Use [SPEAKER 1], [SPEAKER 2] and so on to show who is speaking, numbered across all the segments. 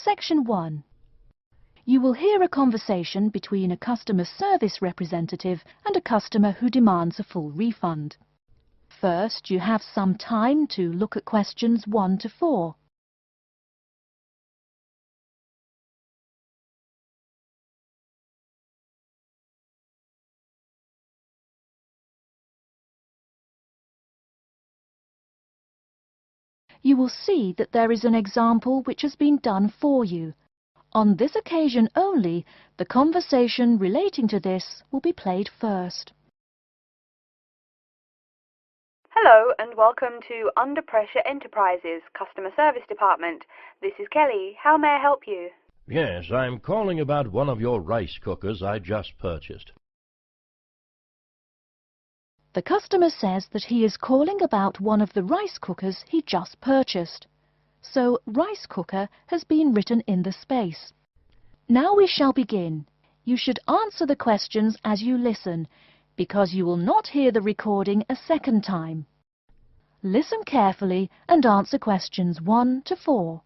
[SPEAKER 1] Section 1. You will hear a conversation between a customer service representative and a customer who demands a full refund. First, you have some time to look at questions 1 to 4. You will see that there is an example which has been done for you. On this occasion only, the conversation relating to this will be played first.
[SPEAKER 2] Hello and welcome to Under Pressure Enterprises Customer Service Department. This is Kelly. How may I help you?
[SPEAKER 3] Yes, I'm calling about one of your rice cookers I just purchased.
[SPEAKER 1] The customer says that he is calling about one of the rice cookers he just purchased. So, rice cooker has been written in the space. Now we shall begin. You should answer the questions as you listen, because you will not hear the recording a second time. Listen carefully and answer questions 1 to 4.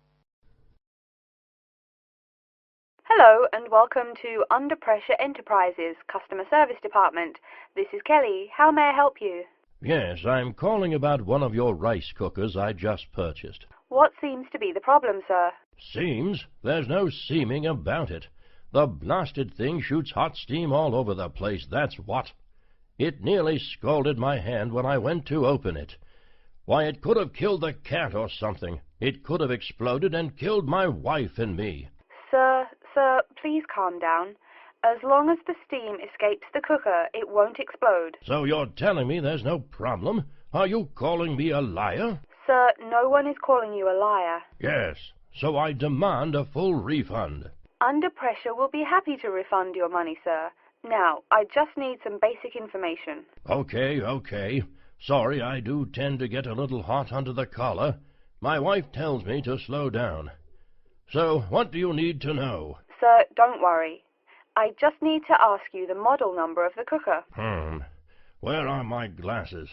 [SPEAKER 2] Hello and welcome to Under Pressure Enterprises Customer Service Department. This is Kelly. How may I help you?
[SPEAKER 3] Yes, I'm calling about one of your rice cookers I just purchased.
[SPEAKER 2] What seems to be the problem, sir?
[SPEAKER 3] Seems? There's no seeming about it. The blasted thing shoots hot steam all over the place, that's what. It nearly scalded my hand when I went to open it. Why, it could have killed the cat or something. It could have exploded and killed my wife and me.
[SPEAKER 2] Sir, please calm down. As long as the steam escapes the cooker, it won't explode.
[SPEAKER 3] So you're telling me there's no problem? Are you calling me a liar?
[SPEAKER 2] Sir, no one is calling you a liar.
[SPEAKER 3] Yes, so I demand a full refund.
[SPEAKER 2] Under Pressure will be happy to refund your money, sir. Now, I just need some basic information.
[SPEAKER 3] Okay. Sorry, I do tend to get a little hot under the collar. My wife tells me to slow down. So, what do you need to know?
[SPEAKER 2] Sir, don't worry. I just need to ask you the model number of the cooker.
[SPEAKER 3] Where are my glasses?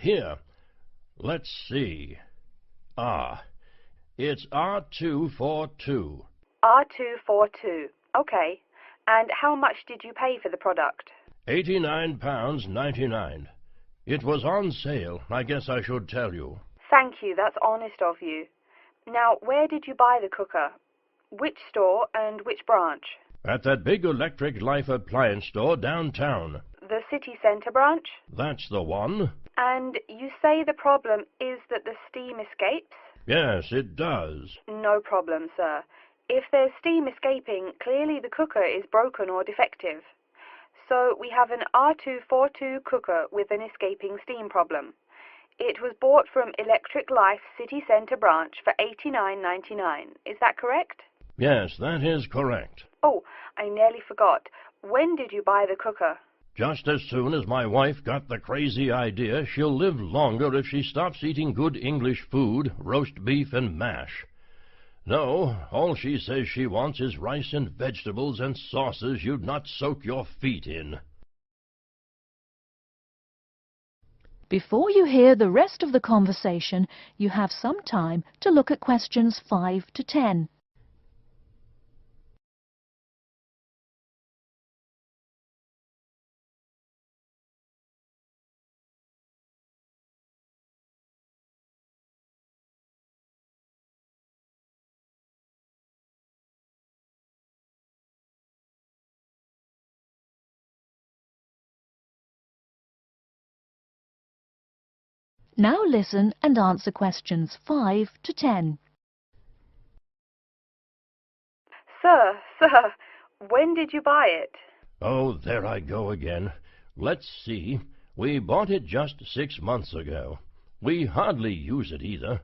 [SPEAKER 3] Here. Let's see. It's R242.
[SPEAKER 2] R242. Okay. And how much did you pay for the product?
[SPEAKER 3] £89.99. It was on sale, I guess I should tell you.
[SPEAKER 2] Thank you, that's honest of you. Now, where did you buy the cooker? Which store and which branch?
[SPEAKER 3] At that big Electric Life appliance store downtown.
[SPEAKER 2] The city centre branch?
[SPEAKER 3] That's the one.
[SPEAKER 2] And you say the problem is that the steam escapes?
[SPEAKER 3] Yes, it does.
[SPEAKER 2] No problem, sir. If there's steam escaping, clearly the cooker is broken or defective. So we have an R242 cooker with an escaping steam problem. It was bought from Electric Life City Centre branch for $89.99. Is that correct?
[SPEAKER 3] Yes, that is correct.
[SPEAKER 2] Oh, I nearly forgot. When did you buy the cooker?
[SPEAKER 3] Just as soon as my wife got the crazy idea she'll live longer if she stops eating good English food, roast beef and mash. No, all she says she wants is rice and vegetables and sauces you'd not soak your feet in.
[SPEAKER 1] Before you hear the rest of the conversation, you have some time to look at questions 5 to 10. Now listen and answer questions 5 to 10.
[SPEAKER 2] Sir, when did you buy it?
[SPEAKER 3] Oh, there I go again. Let's see. We bought it just 6 months ago. We hardly use it either.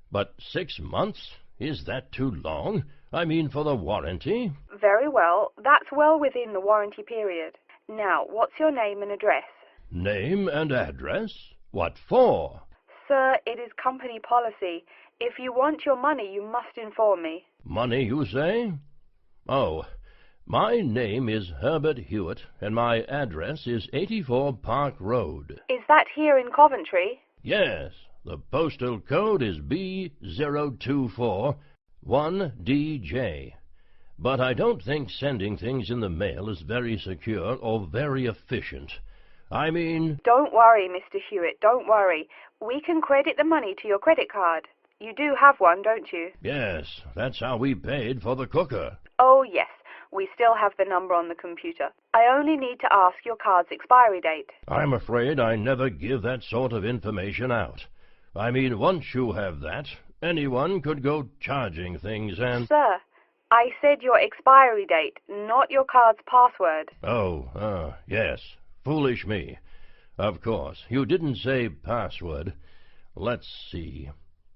[SPEAKER 3] But 6 months? Is that too long? I mean, for the warranty?
[SPEAKER 2] Very well. That's well within the warranty period. Now, what's your name and address?
[SPEAKER 3] Name and address? What for?
[SPEAKER 2] Sir, it is company policy. If you want your money, you must inform me.
[SPEAKER 3] Money, you say? Oh, my name is Herbert Hewitt, and my address is 84 Park Road.
[SPEAKER 2] Is that here in Coventry?
[SPEAKER 3] Yes, the postal code is B024, 1DJ. But I don't think sending things in the mail is very secure or very efficient. I mean...
[SPEAKER 2] Don't worry, Mr. Hewitt, don't worry. We can credit the money to your credit card. You do have one, don't you?
[SPEAKER 3] Yes, that's how we paid for the cooker.
[SPEAKER 2] Oh, yes. We still have the number on the computer. I only need to ask your card's expiry date.
[SPEAKER 3] I'm afraid I never give that sort of information out. I mean, once you have that, anyone could go charging things and...
[SPEAKER 2] Sir, I said your expiry date, not your card's password.
[SPEAKER 3] Oh, yes. Foolish me. Of course, you didn't say password. Let's see.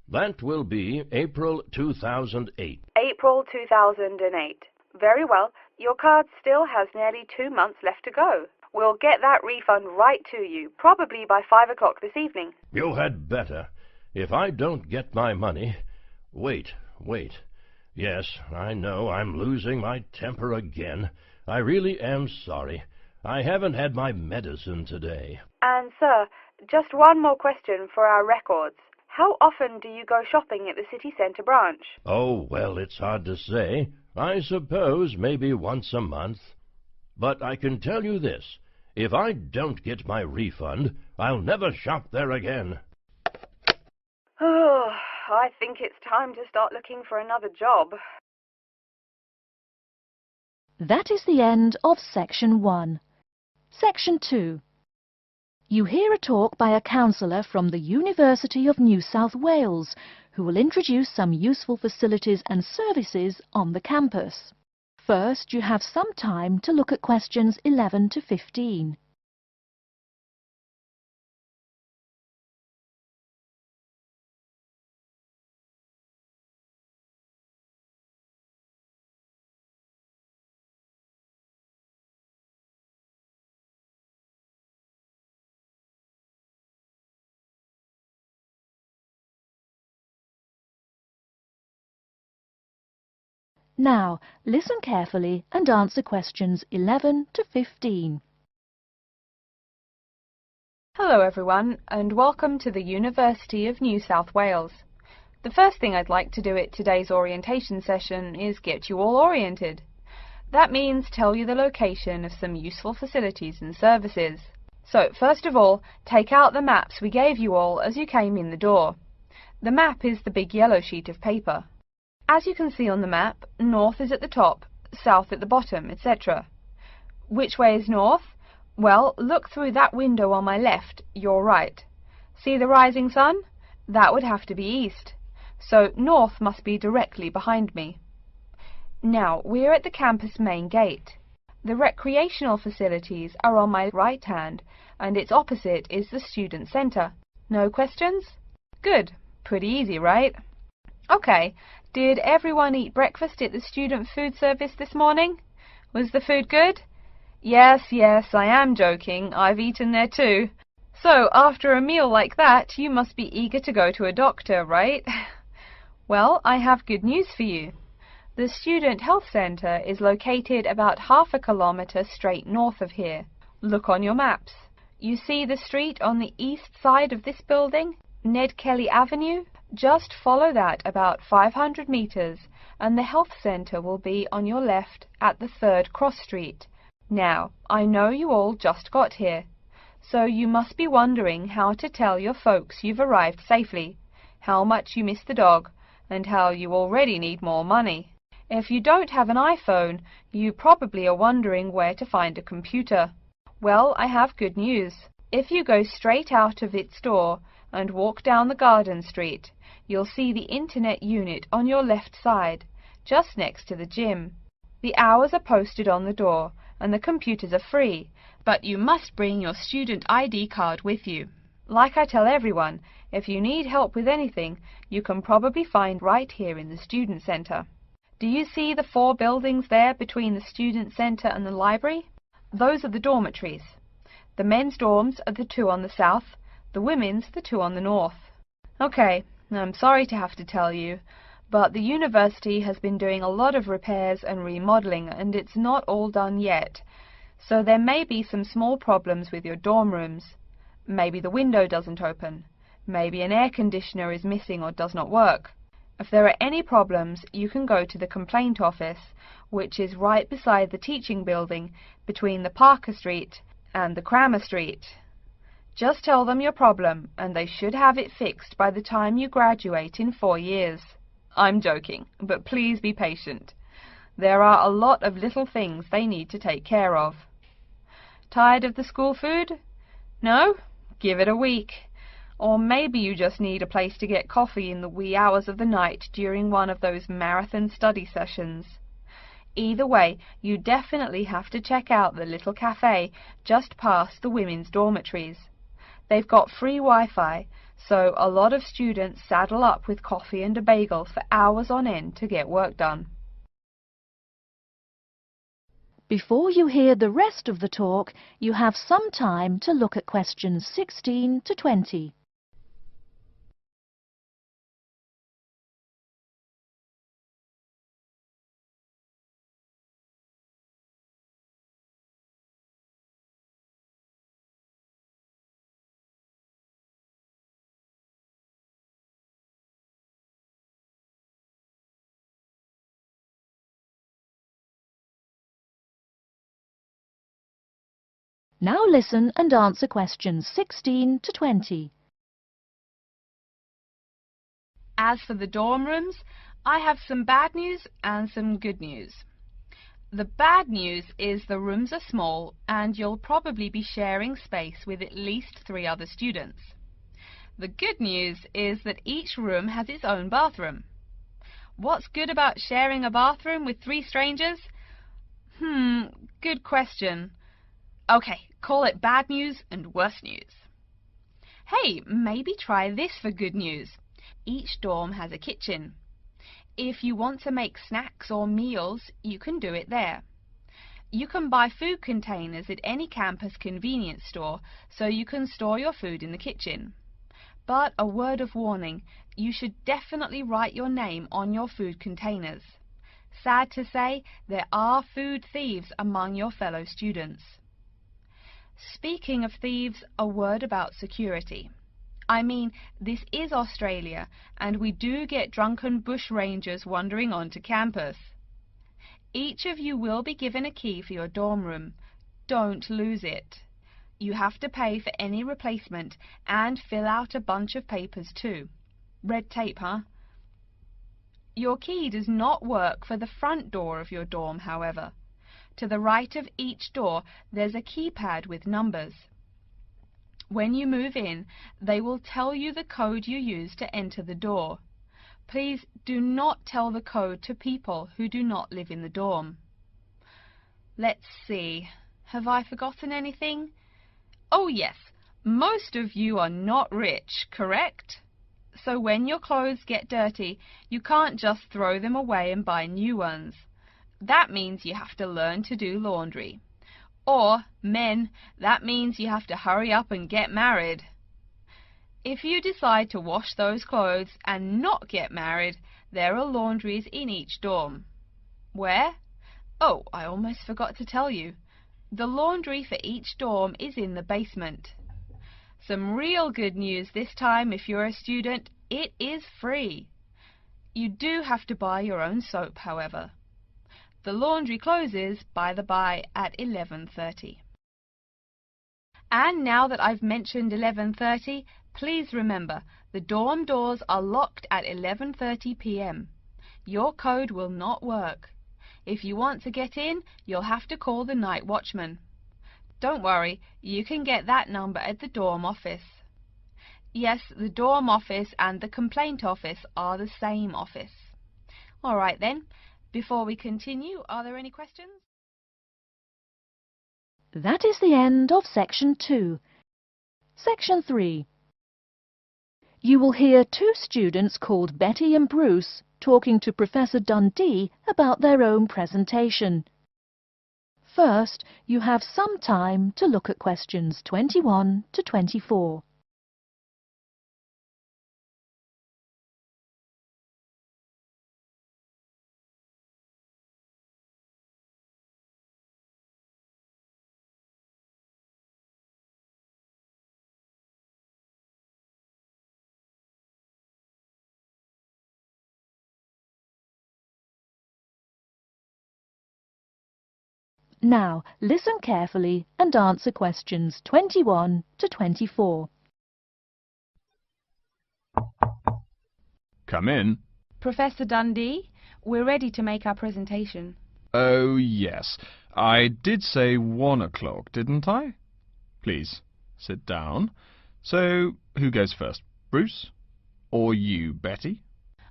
[SPEAKER 3] That will be April 2008.
[SPEAKER 2] April 2008. Very well. Your card still has nearly 2 months left to go. We'll get that refund right to you, probably by 5 o'clock this evening.
[SPEAKER 3] You had better. If I don't get my money... Wait. Yes, I know I'm losing my temper again. I really am sorry. I haven't had my medicine today.
[SPEAKER 2] And, sir, just one more question for our records. How often do you go shopping at the city centre branch?
[SPEAKER 3] Oh, well, it's hard to say. I suppose maybe once a month. But I can tell you this. If I don't get my refund, I'll never shop there again.
[SPEAKER 2] Oh, I think it's time to start looking for another job.
[SPEAKER 1] That is the end of Section 1. Section 2. You hear a talk by a counsellor from the University of New South Wales, who will introduce some useful facilities and services on the campus. First, you have some time to look at questions 11 to 15. Now, listen carefully and answer questions 11 to 15.
[SPEAKER 4] Hello everyone, and welcome to the University of New South Wales. The first thing I'd like to do at today's orientation session is get you all oriented. That means tell you the location of some useful facilities and services. So, first of all, take out the maps we gave you all as you came in the door. The map is the big yellow sheet of paper. As you can see on the map, north is at the top, south at the bottom, etc. Which way is north? Well, look through that window on my left, your right. See the rising sun? That would have to be east. So north must be directly behind me. Now, we're at the campus main gate. The recreational facilities are on my right hand, and its opposite is the student centre. No questions? Good. Pretty easy, right? Okay. Did everyone eat breakfast at the student food service this morning? Was the food good? Yes, I am joking. I've eaten there too. So, after a meal like that, you must be eager to go to a doctor, right? Well, I have good news for you. The Student Health Centre is located about half a kilometre straight north of here. Look on your maps. You see the street on the east side of this building? Ned Kelly Avenue? Just follow that about 500 metres and the health centre will be on your left at the 3rd cross street. Now, I know you all just got here, so you must be wondering how to tell your folks you've arrived safely, how much you miss the dog, and how you already need more money. If you don't have an iPhone, you probably are wondering where to find a computer. Well, I have good news. If you go straight out of its door and walk down the garden street, you'll see the internet unit on your left side, just next to the gym. The hours are posted on the door, and the computers are free, but you must bring your student ID card with you. Like I tell everyone, if you need help with anything, you can probably find right here in the student centre. Do you see the 4 buildings there between the student centre and the library? Those are the dormitories. The men's dorms are the 2 on the south, the women's the 2 on the north. Okay, I'm sorry to have to tell you, but the university has been doing a lot of repairs and remodelling, and it's not all done yet. So there may be some small problems with your dorm rooms. Maybe the window doesn't open. Maybe an air conditioner is missing or does not work. If there are any problems, you can go to the complaint office, which is right beside the teaching building between the Parker Street and the Crammer Street. Just tell them your problem and they should have it fixed by the time you graduate in 4 years. I'm joking, but please be patient. There are a lot of little things they need to take care of. Tired of the school food? No? Give it a week. Or maybe you just need a place to get coffee in the wee hours of the night during one of those marathon study sessions. Either way, you definitely have to check out the little cafe just past the women's dormitories. They've got free Wi-Fi, so a lot of students saddle up with coffee and a bagel for hours on end to get work done.
[SPEAKER 1] Before you hear the rest of the talk, you have some time to look at questions 16 to 20. Now listen and answer questions 16 to 20.
[SPEAKER 4] As for the dorm rooms, I have some bad news and some good news. The bad news is the rooms are small and you'll probably be sharing space with at least 3 other students. The good news is that each room has its own bathroom. What's good about sharing a bathroom with 3 strangers? Good question. Okay, call it bad news and worse news. Hey, maybe try this for good news. Each dorm has a kitchen. If you want to make snacks or meals, you can do it there. You can buy food containers at any campus convenience store, so you can store your food in the kitchen. But a word of warning, you should definitely write your name on your food containers. Sad to say, there are food thieves among your fellow students. Speaking of thieves, a word about security. I mean, this is Australia, and we do get drunken bush rangers wandering onto campus. Each of you will be given a key for your dorm room. Don't lose it. You have to pay for any replacement and fill out a bunch of papers too. Red tape, huh? Your key does not work for the front door of your dorm, however. To the right of each door, there's a keypad with numbers. When you move in, they will tell you the code you use to enter the door. Please do not tell the code to people who do not live in the dorm. Let's see. Have I forgotten anything? Oh yes, most of you are not rich, correct? So when your clothes get dirty, you can't just throw them away and buy new ones. That means you have to learn to do laundry. Or, men, that means you have to hurry up and get married. If you decide to wash those clothes and not get married, there are laundries in each dorm. Where? Oh, I almost forgot to tell you. The laundry for each dorm is in the basement. Some real good news this time if you're a student, it is free. You do have to buy your own soap, however. The laundry closes, by the by, at 11:30. And now that I've mentioned 11:30, please remember, the dorm doors are locked at 11:30 p.m. Your code will not work. If you want to get in, you'll have to call the night watchman. Don't worry, you can get that number at the dorm office. Yes, the dorm office and the complaint office are the same office. All right then. Before we continue, are there any questions?
[SPEAKER 1] That is the end of Section 2. Section 3. You will hear 2 students called Betty and Bruce talking to Professor Dundee about their own presentation. First, you have some time to look at questions 21 to 24. Now, listen carefully and answer questions 21 to 24.
[SPEAKER 5] Come in.
[SPEAKER 4] Professor Dundee, we're ready to make our presentation.
[SPEAKER 5] Oh, yes. I did say 1 o'clock, didn't I? Please, sit down. So, who goes first? Bruce? Or you, Betty?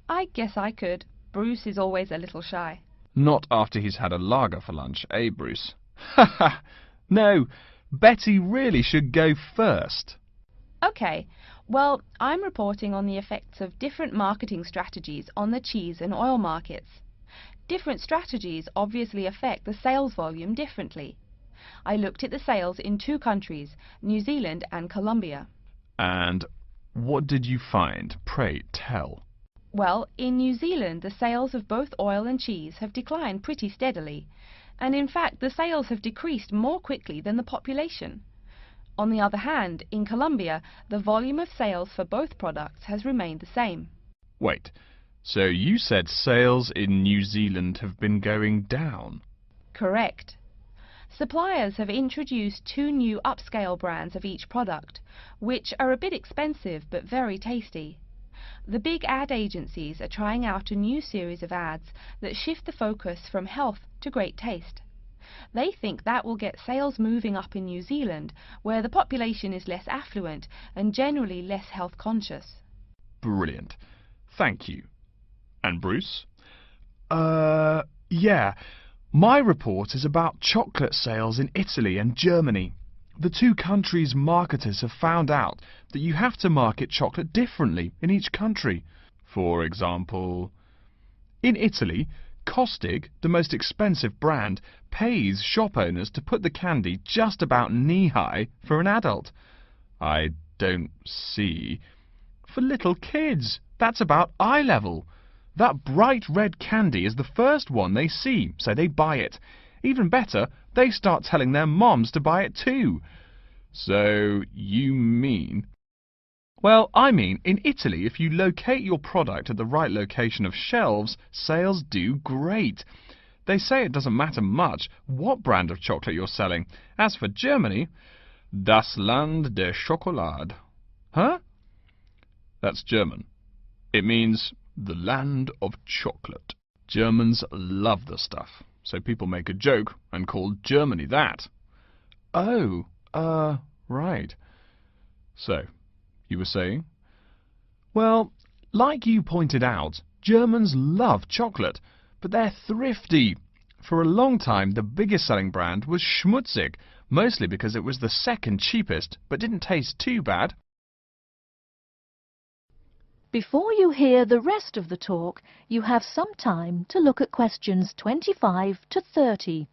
[SPEAKER 4] I guess I could. Bruce is always a little shy.
[SPEAKER 5] Not after he's had a lager for lunch, eh, Bruce? Ha ha! No, Betty really should go first.
[SPEAKER 4] Okay, well, I'm reporting on the effects of different marketing strategies on the cheese and oil markets. Different strategies obviously affect the sales volume differently. I looked at the sales in 2 countries, New Zealand and Colombia.
[SPEAKER 5] And what did you find? Pray tell.
[SPEAKER 4] Well, in New Zealand, the sales of both oil and cheese have declined pretty steadily, and in fact the sales have decreased more quickly than the population. On the other hand, in Colombia, the volume of sales for both products has remained the same.
[SPEAKER 5] Wait, so you said sales in New Zealand have been going down?
[SPEAKER 4] Correct. Suppliers have introduced 2 new upscale brands of each product, which are a bit expensive but very tasty. The big ad agencies are trying out a new series of ads that shift the focus from health to great taste. They think that will get sales moving up in New Zealand, where the population is less affluent and generally less health conscious.
[SPEAKER 5] Brilliant. Thank you. And Bruce? Yeah. My report is about chocolate sales in Italy and Germany. The 2 countries' marketers have found out that you have to market chocolate differently in each country. For example, in Italy, Costig, the most expensive brand, pays shop owners to put the candy just about knee-high for an adult. I don't see. For little kids, that's about eye level. That bright red candy is the first one they see, so they buy it. Even better, they start telling their moms to buy it too. So, you mean... Well, I mean, in Italy, if you locate your product at the right location of shelves, sales do great. They say it doesn't matter much what brand of chocolate you're selling. As for Germany, das Land der Schokolade. Huh? That's German. It means the land of chocolate. Germans love the stuff, so people make a joke and call Germany that. Oh, right. So, you were saying? Well, like you pointed out, Germans love chocolate, but they're thrifty. For a long time, the biggest selling brand was Schmutzig, mostly because it was the second cheapest, but didn't taste too bad.
[SPEAKER 1] Before you hear the rest of the talk, you have some time to look at questions 25 to 30.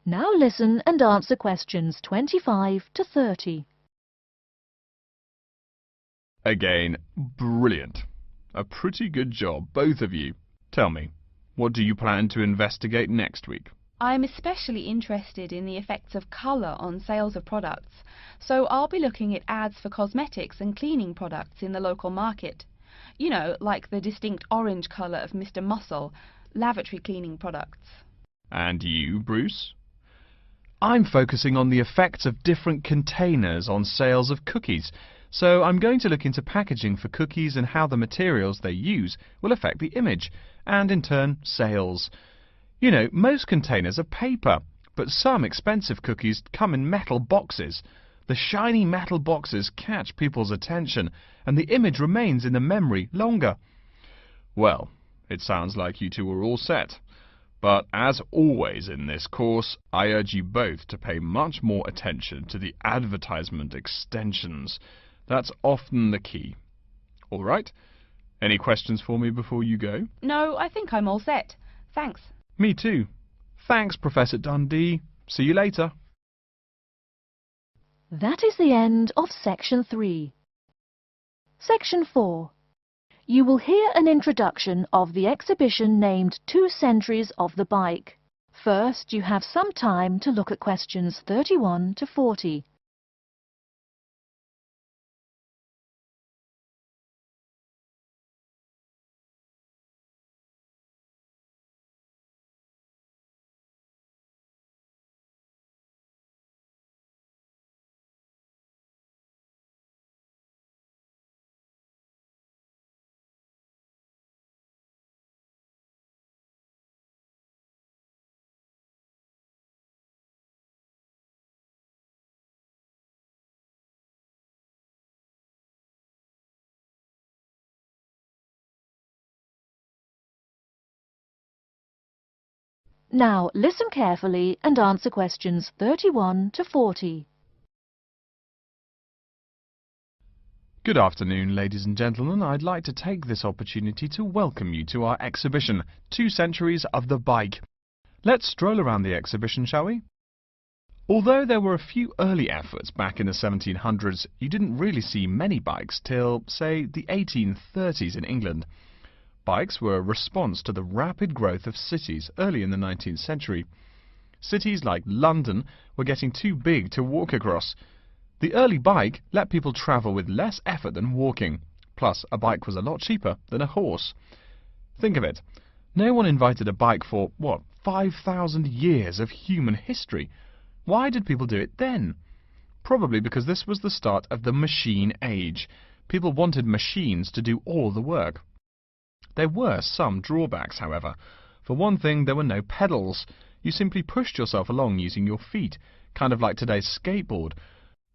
[SPEAKER 1] Now listen and answer questions 25 to 30.
[SPEAKER 5] Again, brilliant. A pretty good job, both of you. Tell me, what do you plan to investigate next week?
[SPEAKER 4] I'm especially interested in the effects of colour on sales of products, so I'll be looking at ads for cosmetics and cleaning products in the local market. You know, like the distinct orange colour of Mr. Muscle, lavatory cleaning products.
[SPEAKER 5] And you, Bruce? I'm focusing on the effects of different containers on sales of cookies, so I'm going to look into packaging for cookies and how the materials they use will affect the image, and in turn, sales. You know, most containers are paper, but some expensive cookies come in metal boxes. The shiny metal boxes catch people's attention, and the image remains in the memory longer. Well, it sounds like you two are all set. But as always in this course, I urge you both to pay much more attention to the advertisement extensions. That's often the key. All right? Any questions for me before you go?
[SPEAKER 4] No, I think I'm all set. Thanks.
[SPEAKER 5] Me too. Thanks, Professor Dundee. See you later.
[SPEAKER 1] That is the end of Section 3. Section 4. You will hear an introduction of the exhibition named 2 Centuries of the Bike. First, you have some time to look at questions 31 to 40. Now listen carefully and answer questions 31 to 40.
[SPEAKER 5] Good afternoon, ladies and gentlemen. I'd like to take this opportunity to welcome you to our exhibition, 2 Centuries of the Bike. Let's stroll around the exhibition, shall we? Although there were a few early efforts back in the 1700s, you didn't really see many bikes till, say, the 1830s in England. Bikes were a response to the rapid growth of cities early in the 19th century. Cities like London were getting too big to walk across. The early bike let people travel with less effort than walking. Plus, a bike was a lot cheaper than a horse. Think of it. No one invented a bike for, 5,000 years of human history. Why did people do it then? Probably because this was the start of the machine age. People wanted machines to do all the work. There were some drawbacks, however. For one thing, there were no pedals. You simply pushed yourself along using your feet, kind of like today's skateboard.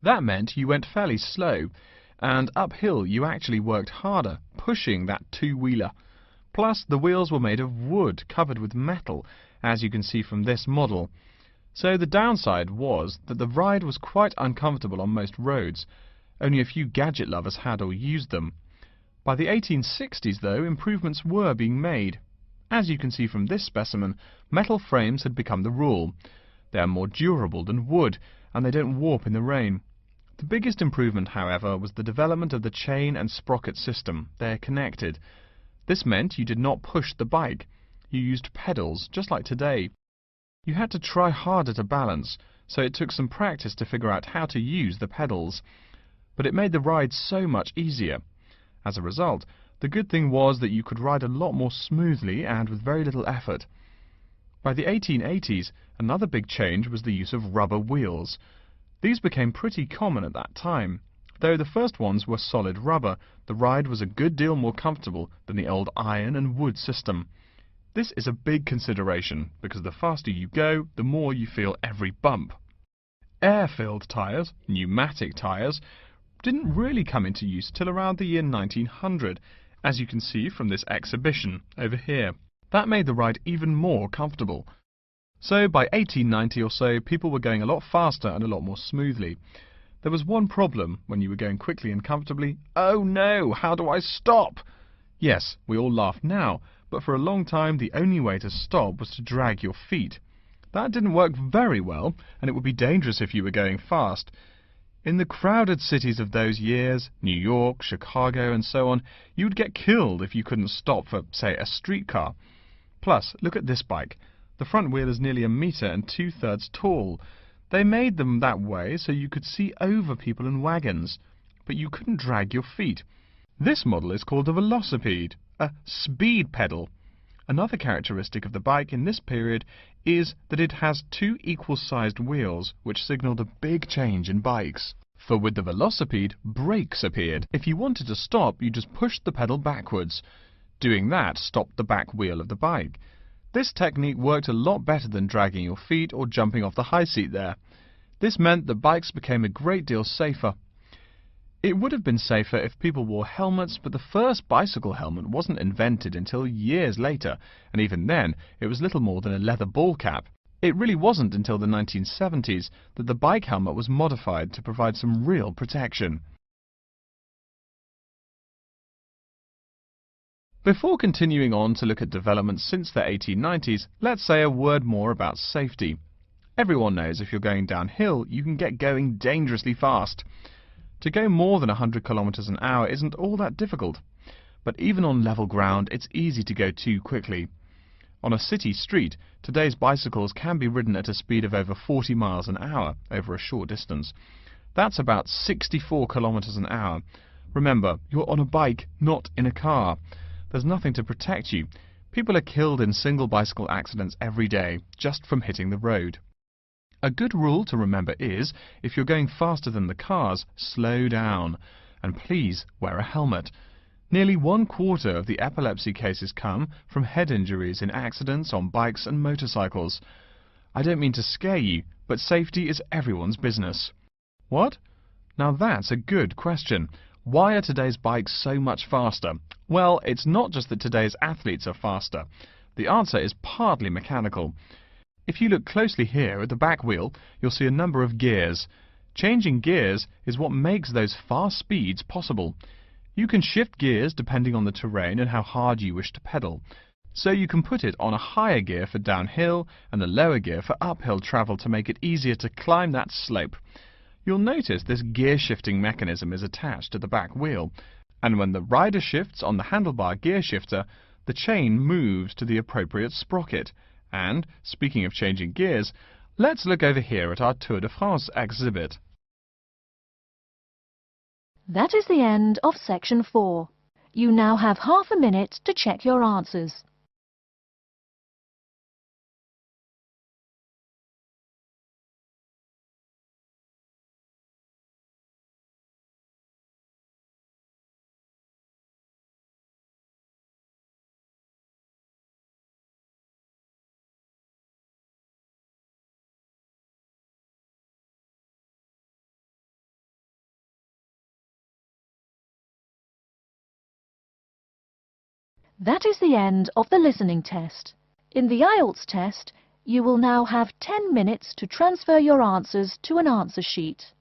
[SPEAKER 5] That meant you went fairly slow, and uphill you actually worked harder, pushing that two-wheeler. Plus, the wheels were made of wood, covered with metal, as you can see from this model. So the downside was that the ride was quite uncomfortable on most roads. Only a few gadget lovers had or used them. By the 1860s, though, improvements were being made. As you can see from this specimen, metal frames had become the rule. They are more durable than wood, and they don't warp in the rain. The biggest improvement, however, was the development of the chain and sprocket system. They're connected. This meant you did not push the bike. You used pedals, just like today. You had to try harder to balance, so it took some practice to figure out how to use the pedals. But it made the ride so much easier. As a result, the good thing was that you could ride a lot more smoothly and with very little effort. By the 1880s, another big change was the use of rubber wheels. These became pretty common at that time. Though the first ones were solid rubber, the ride was a good deal more comfortable than the old iron and wood system. This is a big consideration, because the faster you go, the more you feel every bump. Air-filled tyres, pneumatic tyres, didn't really come into use till around the year 1900, as you can see from this exhibition over here. That made the ride even more comfortable. So by 1890 or so, people were going a lot faster and a lot more smoothly. There was one problem when you were going quickly and comfortably. Oh no, how do I stop? Yes, we all laugh now, but for a long time the only way to stop was to drag your feet. That didn't work very well, and it would be dangerous if you were going fast. In the crowded cities of those years, New York, Chicago and so on, you would get killed if you couldn't stop for, say, a streetcar. Plus, look at this bike. The front wheel is nearly 1 meter and 2/3 tall. They made them that way so you could see over people and wagons, but you couldn't drag your feet. This model is called a velocipede, a speed pedal. Another characteristic of the bike in this period is that it has 2 equal-sized wheels, which signalled a big change in bikes. For with the velocipede, brakes appeared. If you wanted to stop, you just pushed the pedal backwards. Doing that stopped the back wheel of the bike. This technique worked a lot better than dragging your feet or jumping off the high seat there. This meant that bikes became a great deal safer. It would have been safer if people wore helmets, but the first bicycle helmet wasn't invented until years later, and even then it was little more than a leather ball cap. It really wasn't until the 1970s that the bike helmet was modified to provide some real protection. Before continuing on to look at developments since the 1890s, let's say a word more about safety. Everyone knows if you're going downhill, you can get going dangerously fast. To go more than 100 kilometers an hour isn't all that difficult. but even on level ground it's easy to go too quickly. On a city street, today's bicycles can be ridden at a speed of over 40 miles an hour over a short distance. That's about 64 kilometers an hour. Remember, you're on a bike, not in a car. There's nothing to protect you. People are killed in single bicycle accidents every day, just from hitting the road. A good rule to remember is, if you're going faster than the cars, slow down. And please wear a helmet. Nearly 1/4 of the epilepsy cases come from head injuries in accidents on bikes and motorcycles. I don't mean to scare you, but safety is everyone's business. What? Now that's a good question. Why are today's bikes so much faster? Well, it's not just that today's athletes are faster. The answer is partly mechanical. If you look closely here at the back wheel, you'll see a number of gears. Changing gears is what makes those fast speeds possible. You can shift gears depending on the terrain and how hard you wish to pedal. So you can put it on a higher gear for downhill and a lower gear for uphill travel to make it easier to climb that slope. You'll notice this gear shifting mechanism is attached to the back wheel, and when the rider shifts on the handlebar gear shifter, the chain moves to the appropriate sprocket. And, speaking of changing gears, let's look over here at our Tour de France exhibit.
[SPEAKER 1] That is the end of section 4. You now have half a minute to check your answers. That is the end of the listening test. In the IELTS test, you will now have 10 minutes to transfer your answers to an answer sheet.